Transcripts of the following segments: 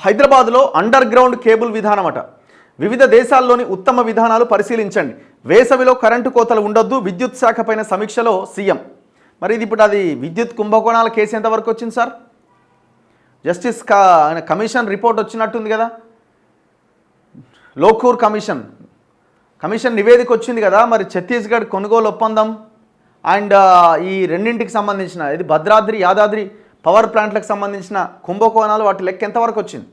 హైదరాబాద్లో under ground cable విధానమట. వివిధ దేశాల్లోని ఉత్తమ విధానాలు పరిశీలించండి. వేసవిలో కరెంటు కోతలు ఉండొద్దు. విద్యుత్ శాఖ పైన సమీక్షలో సీఎం. మరి ఇది ఇప్పుడు అది విద్యుత్ కుంభకోణాల కేసు ఎంతవరకు వచ్చింది సార్? జస్టిస్ కమిషన్ రిపోర్ట్ వచ్చినట్టుంది కదా, లోకూర్ కమిషన్ నివేదిక వచ్చింది కదా. మరి ఛత్తీస్గఢ్ కొనుగోలు ఒప్పందం అండ్ ఈ రెండింటికి సంబంధించిన ఇది భద్రాద్రి యాదాద్రి పవర్ ప్లాంట్లకు సంబంధించిన కుంభకోణాలు వాటి లెక్క ఎంతవరకు వచ్చింది?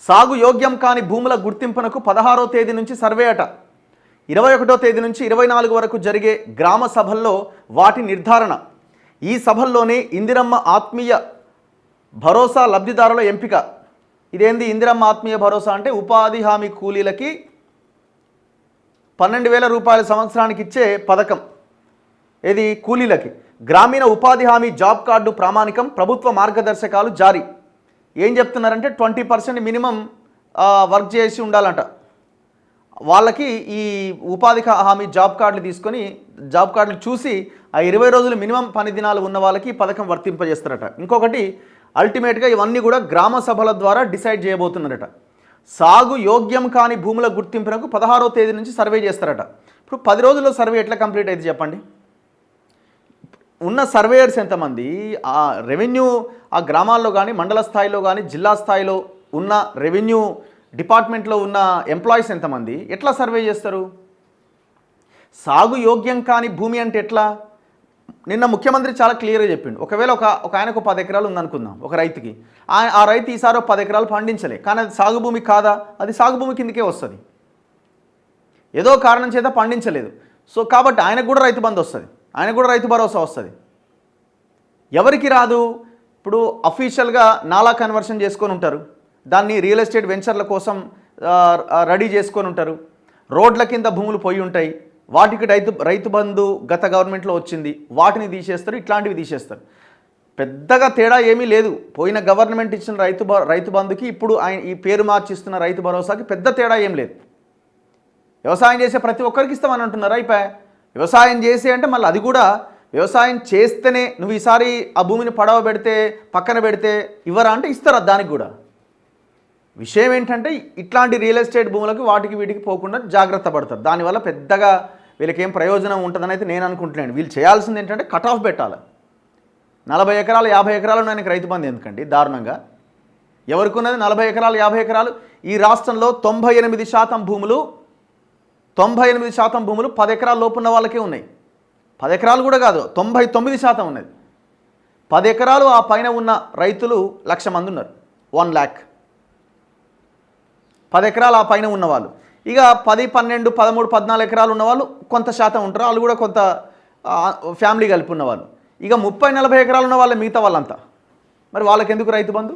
సాగు యోగ్యం కాని భూముల గుర్తింపునకు 16వ తేదీ నుంచి సర్వే అట. 21వ తేదీ నుంచి 24 వరకు జరిగే గ్రామ సభల్లో వాటి నిర్ధారణ. ఈ సభల్లోనే ఇందిరమ్మ ఆత్మీయ భరోసా లబ్ధిదారుల ఎంపిక. ఇదేంది ఇందిరమ్మ ఆత్మీయ భరోసా అంటే? ఉపాధి హామీ కూలీలకి 12,000 రూపాయల సంవత్సరానికి ఇచ్చే పథకం. ఇది కూలీలకి. గ్రామీణ ఉపాధి హామీ జాబ్ కార్డు ప్రామాణికం. ప్రభుత్వ మార్గదర్శకాలు జారీ. ఏం చెప్తున్నారంటే 20% మినిమం వర్క్ చేసి ఉండాలంట. వాళ్ళకి ఈ ఉపాధి హామీ జాబ్ కార్డులు తీసుకొని జాబ్ కార్డులు చూసి ఆ 20 రోజులు మినిమం పని దినాలు ఉన్న వాళ్ళకి పథకం వర్తింపజేస్తారట. ఇంకొకటి అల్టిమేట్గా ఇవన్నీ కూడా గ్రామ సభల ద్వారా డిసైడ్ చేయబోతున్నారట. సాగు యోగ్యం కాని భూముల గుర్తింపునకు 16వ తేదీ నుంచి సర్వే చేస్తారట. ఇప్పుడు 10 రోజుల్లో సర్వే ఎట్లా కంప్లీట్ అయితే చెప్పండి? ఉన్న సర్వేయర్స్ ఎంతమంది? ఆ రెవెన్యూ ఆ గ్రామాల్లో కానీ మండల స్థాయిలో కానీ జిల్లా స్థాయిలో ఉన్న రెవెన్యూ డిపార్ట్మెంట్లో ఉన్న ఎంప్లాయీస్ ఎంతమంది? ఎట్లా సర్వే చేస్తారు? సాగు యోగ్యం కాని భూమి అంటే ఎట్లా? నిన్న ముఖ్యమంత్రి చాలా క్లియర్గా చెప్పిండు. ఒకవేళ ఒక ఆయనకు 10 ఎకరాలు ఉందనుకుందాం ఒక రైతుకి. ఆ రైతు ఈసారి 10 ఎకరాలు పండించలే, కానీ అది సాగు భూమి కాదా? అది సాగు భూమి కిందకే వస్తుంది. ఏదో కారణం చేత పండించలేదు. సో కాబట్టి ఆయనకు కూడా రైతు బంధు వస్తుంది, ఆయనకు కూడా రైతు భరోసా వస్తుంది. ఎవరికి రాదు? ఇప్పుడు అఫీషియల్గా నాలా కన్వర్షన్ చేసుకొని ఉంటారు, దాన్ని రియల్ ఎస్టేట్ వెంచర్ల కోసం రెడీ చేసుకొని ఉంటారు. రోడ్ల కింద భూములు పోయి ఉంటాయి, వాటికి రైతు బంధు గత గవర్నమెంట్లో వచ్చింది, వాటిని తీసేస్తారు, ఇట్లాంటివి తీసేస్తారు. పెద్దగా తేడా ఏమీ లేదు. పోయిన గవర్నమెంట్ ఇచ్చిన రైతు బంధుకి ఇప్పుడు ఆయన ఈ పేరు మార్చిస్తున్న రైతు భరోసాకి పెద్ద తేడా ఏం లేదు. వ్యవసాయం చేసే ప్రతి ఒక్కరికి ఇస్తామని అంటున్నారు. అయిపోయా వ్యవసాయం చేసి అంటే మళ్ళీ అది కూడా వ్యవసాయం చేస్తేనే నువ్వు ఈసారి ఆ భూమిని పడవ పెడితే పక్కన పెడితే ఇవ్వరా అంటే ఇస్తారా? దానికి కూడా విషయం ఏంటంటే ఇట్లాంటి రియల్ ఎస్టేట్ భూములకు వాటికి వీటికి పోకుండా జాగ్రత్త పడతారు. దానివల్ల పెద్దగా వీళ్ళకి ఏం ప్రయోజనం ఉంటుందని అయితే నేను అనుకుంటున్నాను. వీళ్ళు చేయాల్సింది ఏంటంటే కట్ ఆఫ్ పెట్టాలి. 40 ఎకరాలు 50 ఎకరాలు ఆయనకి రైతు బంధు ఎందుకండి దారుణంగా? ఎవరికి ఉన్నది 40 ఎకరాలు 50 ఎకరాలు? ఈ రాష్ట్రంలో 98% భూములు 10 ఎకరాల లోపు ఉన్న వాళ్ళకే ఉన్నాయి. 10 ఎకరాలు కూడా కాదు, 99% ఉన్నది. 10 ఎకరాలు ఆ పైన ఉన్న రైతులు 1,00,000 మంది ఉన్నారు. 1 lakh 10 ఎకరాలు ఆ పైన ఉన్నవాళ్ళు. ఇక 10, 12, 13, 14 ఎకరాలు ఉన్నవాళ్ళు కొంత శాతం ఉంటారు. వాళ్ళు కూడా కొంత ఫ్యామిలీ కలిపి ఉన్నవాళ్ళు. ఇక 30, 40 ఎకరాలు ఉన్న వాళ్ళ మిగతా వాళ్ళంతా మరి వాళ్ళకి ఎందుకు రైతు బంధు?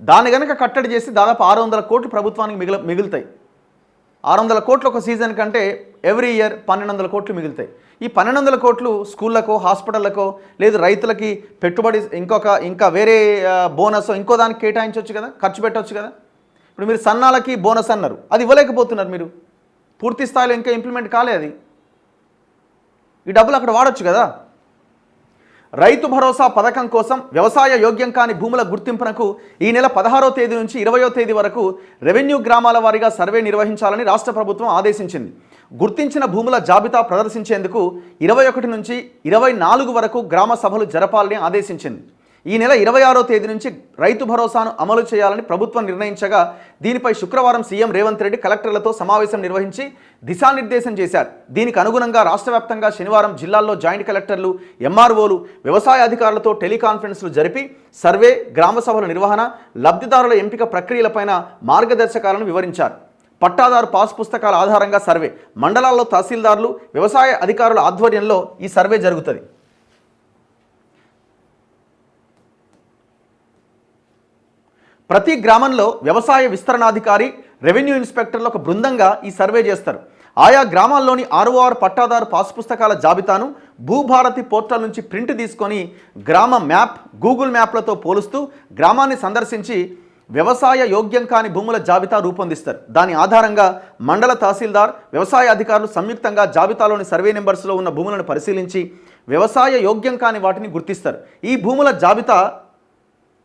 దాన్ని కనుక కట్టడి చేసి దాదాపు 600 కోట్లు ప్రభుత్వానికి మిగులుతాయి. 600 కోట్లు ఒక సీజన్ కంటే ఎవ్రీ ఇయర్ 1,200 కోట్లు మిగులుతాయి. ఈ 1,200 కోట్లు స్కూళ్ళకో హాస్పిటళ్ళకో లేదు రైతులకి పెట్టుబడి ఇంకా వేరే బోనస్ ఇంకో దానికి కేటాయించవచ్చు కదా, ఖర్చు పెట్టవచ్చు కదా. ఇప్పుడు మీరు సన్నాలకి బోనస్ అన్నారు, అది ఇవ్వలేకపోతున్నారు. మీరు పూర్తి స్థాయిలో ఇంకా ఇంప్లిమెంట్ కాలే. అది ఈ డబ్బులు అక్కడ వాడచ్చు కదా. రైతు భరోసా పథకం కోసం వ్యవసాయ యోగ్యం కాని భూముల గుర్తింపునకు ఈ నెల 16వ తేదీ నుంచి 20వ తేదీ వరకు రెవెన్యూ గ్రామాల వారీగా సర్వే నిర్వహించాలని రాష్ట్ర ప్రభుత్వం ఆదేశించింది. గుర్తించిన భూముల జాబితా ప్రదర్శించేందుకు 21 నుంచి 24 వరకు గ్రామ సభలు జరపాలని ఆదేశించింది. ఈ నెల 26వ తేదీ నుంచి రైతు భరోసాను అమలు చేయాలని ప్రభుత్వం నిర్ణయించగా దీనిపై శుక్రవారం సీఎం రేవంత్ రెడ్డి కలెక్టర్లతో సమావేశం నిర్వహించి దిశానిర్దేశం చేశారు. దీనికి అనుగుణంగా రాష్ట్ర వ్యాప్తంగా శనివారం జిల్లాల్లో జాయింట్ కలెక్టర్లు, ఎంఆర్ఓలు, వ్యవసాయ అధికారులతో టెలికాన్ఫరెన్స్లు జరిపి సర్వే, గ్రామ సభల నిర్వహణ, లబ్ధిదారుల ఎంపిక ప్రక్రియలపైన మార్గదర్శకాలను వివరించారు. పట్టాదారు పాస్ పుస్తకాల ఆధారంగా సర్వే, మండలాల్లో తహసీల్దారులు, వ్యవసాయ అధికారుల ఆధ్వర్యంలో ఈ సర్వే జరుగుతుంది. ప్రతి గ్రామంలో వ్యవసాయ విస్తరణాధికారి, రెవెన్యూ ఇన్స్పెక్టర్లు ఒక బృందంగా ఈ సర్వే చేస్తారు. ఆయా గ్రామాల్లోని ROR పట్టాదారు పాస్ పుస్తకాల జాబితాను భూభారతి పోర్టల్ నుంచి ప్రింట్ తీసుకొని గ్రామ మ్యాప్, గూగుల్ మ్యాప్లతో పోలుస్తూ గ్రామాన్ని సందర్శించి వ్యవసాయ యోగ్యం కాని భూముల జాబితా రూపొందిస్తారు. దాని ఆధారంగా మండల తహసీల్దార్, వ్యవసాయ అధికారులు సంయుక్తంగా జాబితాలోని సర్వే నెంబర్స్లో ఉన్న భూములను పరిశీలించి వ్యవసాయ యోగ్యం కాని వాటిని గుర్తిస్తారు. ఈ భూముల జాబితా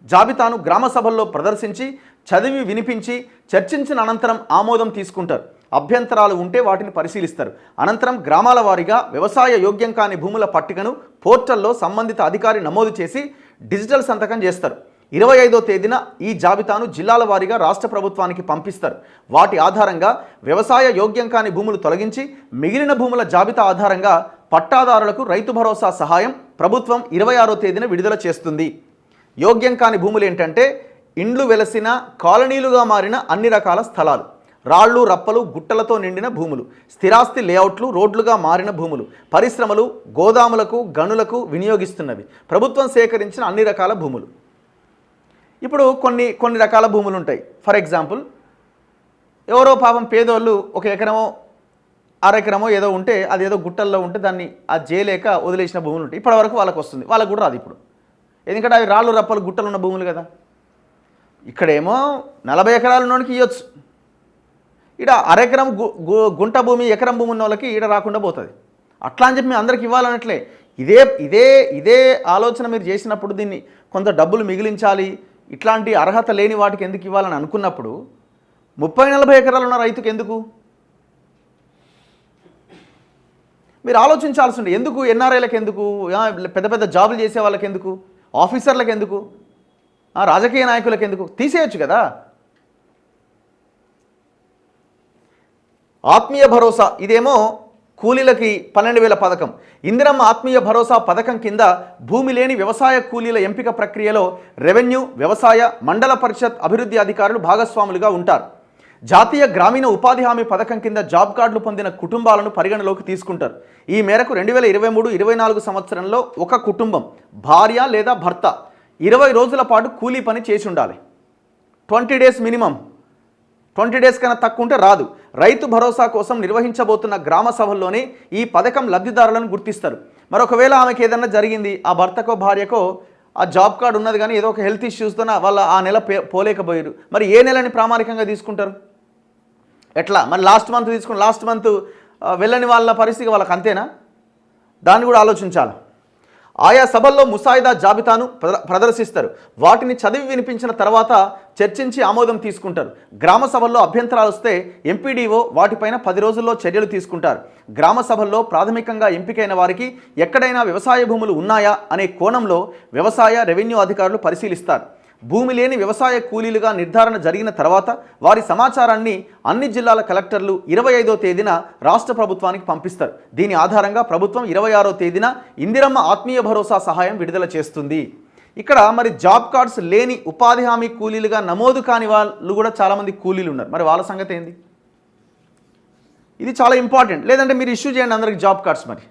జాబితాను గ్రామ సభల్లో ప్రదర్శించి చదివి వినిపించి చర్చించిన అనంతరం ఆమోదం తీసుకుంటారు. అభ్యంతరాలు ఉంటే వాటిని పరిశీలిస్తారు. అనంతరం గ్రామాల వారీగా వ్యవసాయ యోగ్యం కాని భూముల పట్టికను పోర్టల్లో సంబంధిత అధికారి నమోదు చేసి డిజిటల్ సంతకం చేస్తారు. 25వ తేదీన ఈ జాబితాను జిల్లాల వారీగా రాష్ట్ర ప్రభుత్వానికి పంపిస్తారు. వాటి ఆధారంగా వ్యవసాయ యోగ్యం కాని భూములు తొలగించి మిగిలిన భూముల జాబితా ఆధారంగా పట్టాదారులకు రైతు భరోసా సహాయం ప్రభుత్వం 26వ తేదీన విడుదల చేస్తుంది. యోగ్యం కాని భూములు ఏంటంటే ఇండ్లు వెలసిన కాలనీలుగా మారిన అన్ని రకాల స్థలాలు, రాళ్ళు రప్పలు గుట్టలతో నిండిన భూములు, స్థిరాస్తి లేఅవుట్లు రోడ్లుగా మారిన భూములు, పరిశ్రమలు గోదాములకు గనులకు వినియోగిస్తున్నవి, ప్రభుత్వం సేకరించిన అన్ని రకాల భూములు. ఇప్పుడు కొన్ని రకాల భూములు ఉంటాయి. ఫర్ ఎగ్జాంపుల్, ఎవరో పాపం పేదోళ్ళు ఒక ఎకరమో అరెకరమో ఏదో ఉంటే అది ఏదో గుట్టల్లో ఉంటే దాన్ని అది చేయలేక వదిలేసిన భూములు ఉంటాయి. ఇప్పటివరకు వాళ్ళకు వస్తుంది, వాళ్ళకు కూడా రాదు ఇప్పుడు, ఎందుకంటే అవి రాళ్ళు రప్పలు గుట్టలు ఉన్న భూములు కదా. ఇక్కడేమో 40 ఎకరాల ఉన్నోడికి ఇవ్వచ్చు, ఇక్కడ అరెకరం గుంట భూమి ఎకరం భూమి ఉన్న వాళ్ళకి ఈడ రాకుండా పోతుంది. అట్లా అని చెప్పి మేము అందరికి ఇవ్వాలన్నట్లే. ఇదే ఆలోచన మీరు చేసినప్పుడు దీన్ని కొంత డబ్బులు మిగిలించాలి, ఇట్లాంటి అర్హత లేని వాటికి ఎందుకు ఇవ్వాలని అనుకున్నప్పుడు 30-40 ఎకరాలు ఉన్న రైతుకు ఎందుకు మీరు ఆలోచించాల్సి ఉండే. ఎందుకు ఎన్ఆర్ఐలకు ఎందుకు, పెద్ద పెద్ద జాబులు చేసే వాళ్ళకి ఎందుకు, ఆఫీసర్లకు ఎందుకు, రాజకీయ నాయకులకు ఎందుకు, తీసేయచ్చు కదా. ఆత్మీయ భరోసా ఇదేమో కూలీలకి 12,000 పథకం. ఇందిరమ్మ ఆత్మీయ భరోసా పథకం కింద భూమి లేని వ్యవసాయ కూలీల ఎంపిక ప్రక్రియలో రెవెన్యూ, వ్యవసాయ, మండల పరిషత్ అభివృద్ధి అధికారులు భాగస్వాములుగా ఉంటారు. జాతీయ గ్రామీణ ఉపాధి హామీ పథకం కింద జాబ్ కార్డులు పొందిన కుటుంబాలను పరిగణలోకి తీసుకుంటారు. ఈ మేరకు 2023-24 సంవత్సరంలో ఒక కుటుంబం భార్య లేదా భర్త 20 రోజుల పాటు కూలీ పని చేసి ఉండాలి. 20 డేస్ మినిమం, 20 డేస్ కన్నా తక్కువ ఉంటే రాదు. రైతు భరోసా కోసం నిర్వహించబోతున్న గ్రామ సభల్లోనే ఈ పథకం లబ్ధిదారులను గుర్తిస్తారు. మరొకవేళ ఆమెకి ఏదన్నా జరిగింది, ఆ భర్తకో భార్యకో ఆ జాబ్ కార్డు ఉన్నది కానీ ఏదో ఒక హెల్త్ ఇష్యూస్తోన వాళ్ళ ఆ నెల పోలేకపోయారు, మరి ఏ నెలని ప్రామాణికంగా తీసుకుంటారు? ఎట్లా మరి లాస్ట్ మంత్ వెళ్ళని వాళ్ళ పరిస్థితి వాళ్ళకి అంతేనా? దాన్ని కూడా ఆలోచించాలి. ఆయా సభల్లో ముసాయిదా జాబితాను ప్రదర్శిస్తారు. వాటిని చదివి వినిపించిన తర్వాత చర్చించి ఆమోదం తీసుకుంటారు. గ్రామ సభల్లో అభ్యంతరాలు వస్తే ఎంపీడీఓ వాటిపైన 10 రోజుల్లో చర్యలు తీసుకుంటారు. గ్రామ సభల్లో ప్రాథమికంగా ఎంపికైన వారికి ఎక్కడైనా వ్యవసాయ భూములు ఉన్నాయా అనే కోణంలో వ్యవసాయ, రెవెన్యూ అధికారులు పరిశీలిస్తారు. భూమి లేని వ్యవసాయ కూలీలుగా నిర్ధారణ జరిగిన తర్వాత వారి సమాచారాన్ని అన్ని జిల్లాల కలెక్టర్లు 25వ తేదీన రాష్ట్ర ప్రభుత్వానికి పంపిస్తారు. దీని ఆధారంగా ప్రభుత్వం 26వ తేదీన ఇందిరమ్మ ఆత్మీయ భరోసా సహాయం విడుదల చేస్తుంది. ఇక్కడ మరి జాబ్ కార్డ్స్ లేని ఉపాధి హామీ కూలీలుగా నమోదు కాని వాళ్ళు కూడా చాలామంది కూలీలు ఉన్నారు. మరి వాళ్ళ సంగతి ఏంది? ఇది చాలా ఇంపార్టెంట్. లేదంటే మీరు ఇష్యూ చేయండి అందరికి జాబ్ కార్డ్స్ మరి.